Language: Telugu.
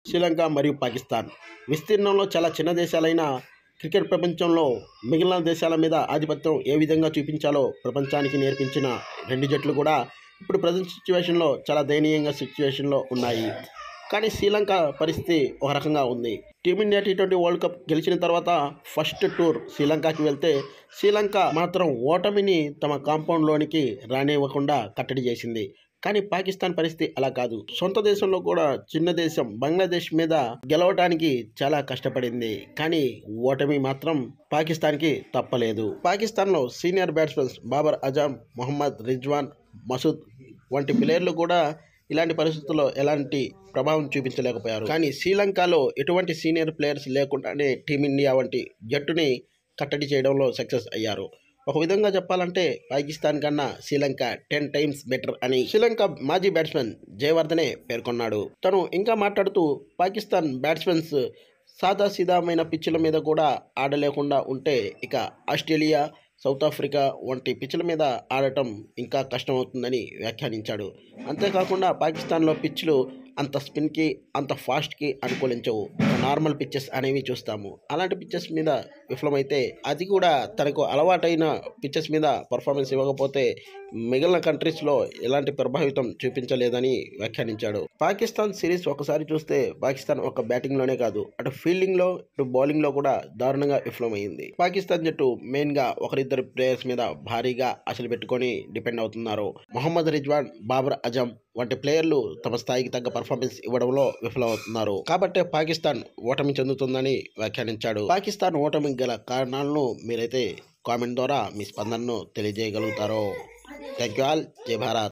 శ్రీలంక మరియు పాకిస్తాన్ విస్తీర్ణంలో చాలా చిన్న దేశాలైన క్రికెట్ ప్రపంచంలో మిగిలిన దేశాల మీద ఆధిపత్యం ఏ విధంగా చూపించాలో ప్రపంచానికి నేర్పించిన రెండు జట్లు కూడా ఇప్పుడు ప్రజెంట్ సిచ్యువేషన్లో చాలా దయనీయంగా సిచ్యువేషన్లో ఉన్నాయి. కానీ శ్రీలంక పరిస్థితి ఒక రకంగా ఉంది. టీమిండియా T20 వరల్డ్ కప్ గెలిచిన తర్వాత ఫస్ట్ టూర్ శ్రీలంకకి వెళ్తే శ్రీలంక మాత్రం ఓటమిని తమ కాంపౌండ్లోనికి రానివ్వకుండా కట్టడి చేసింది. కానీ పాకిస్తాన్ పరిస్థితి అలా కాదు. సొంత దేశంలో కూడా చిన్న దేశం బంగ్లాదేశ్ మీద గెలవటానికి చాలా కష్టపడింది. కానీ ఓటమి మాత్రం పాకిస్తాన్కి తప్పలేదు. పాకిస్తాన్లో సీనియర్ బ్యాట్స్మెన్స్ బాబర్ అజమ్, మొహమ్మద్ రిజ్వాన్, మసూద్ వంటి ప్లేయర్లు కూడా ఇలాంటి పరిస్థితుల్లో ఎలాంటి ప్రభావం చూపించలేకపోయారు. కానీ శ్రీలంకలో ఎటువంటి సీనియర్ ప్లేయర్స్ లేకుండానే టీమిండియా వంటి జట్టుని కట్టడి చేయడంలో సక్సెస్ అయ్యారు. ఒక విధంగా చెప్పాలంటే పాకిస్తాన్ కన్నా శ్రీలంక 10 టైమ్స్ బెటర్ అని శ్రీలంక మాజీ బ్యాట్స్మెన్ జయవర్ధనే పేర్కొన్నాడు. తను ఇంకా మాట్లాడుతూ పాకిస్తాన్ బ్యాట్స్మెన్స్ సాదాసీదామైన పిచ్చుల మీద కూడా ఆడలేకుండా ఉంటే ఇక ఆస్ట్రేలియా, సౌత్ ఆఫ్రికా వంటి పిచ్చుల మీద ఆడటం ఇంకా కష్టమవుతుందని వ్యాఖ్యానించాడు. అంతేకాకుండా పాకిస్తాన్లో పిచ్లు అంత స్పిన్కి అంత ఫాస్ట్కి అనుకూలించవు. నార్మల్ పిచ్చెస్ అనేవి చూస్తాము. అలాంటి పిచ్చెస్ మీద విఫలమైతే అది కూడా తనకు అలవాటైన పిచ్చెస్ మీద పర్ఫార్మెన్స్ ఇవ్వకపోతే మిగిలిన కంట్రీస్లో ఎలాంటి ప్రభావితం చూపించలేదని వ్యాఖ్యానించాడు. పాకిస్తాన్ సిరీస్ ఒకసారి చూస్తే పాకిస్తాన్ ఒక బ్యాటింగ్లోనే కాదు అటు ఫీల్డింగ్లో ఇటు బౌలింగ్లో కూడా దారుణంగా విఫలమైంది. పాకిస్తాన్ జట్టు మెయిన్గా ఒకరిద్దరు ప్లేయర్స్ మీద భారీగా ఆశలు పెట్టుకొని డిపెండ్ అవుతున్నారు. మొహమ్మద్ రిజ్వాన్, బాబర్ అజమ్ వంటి ప్లేయర్లు తమ స్థాయికి తగ్గ పర్ఫార్మెన్స్ ఇవ్వడంలో విఫలమవుతున్నారు. కాబట్టే పాకిస్తాన్ ఓటమి చెందుతుందని వ్యాఖ్యానించాడు. పాకిస్తాన్ ఓటమి గల కారణాలను మీరైతే కామెంట్ ద్వారా మీ స్పందనను తెలియజేయగలుగుతారో. Thank you all. జై భారత్.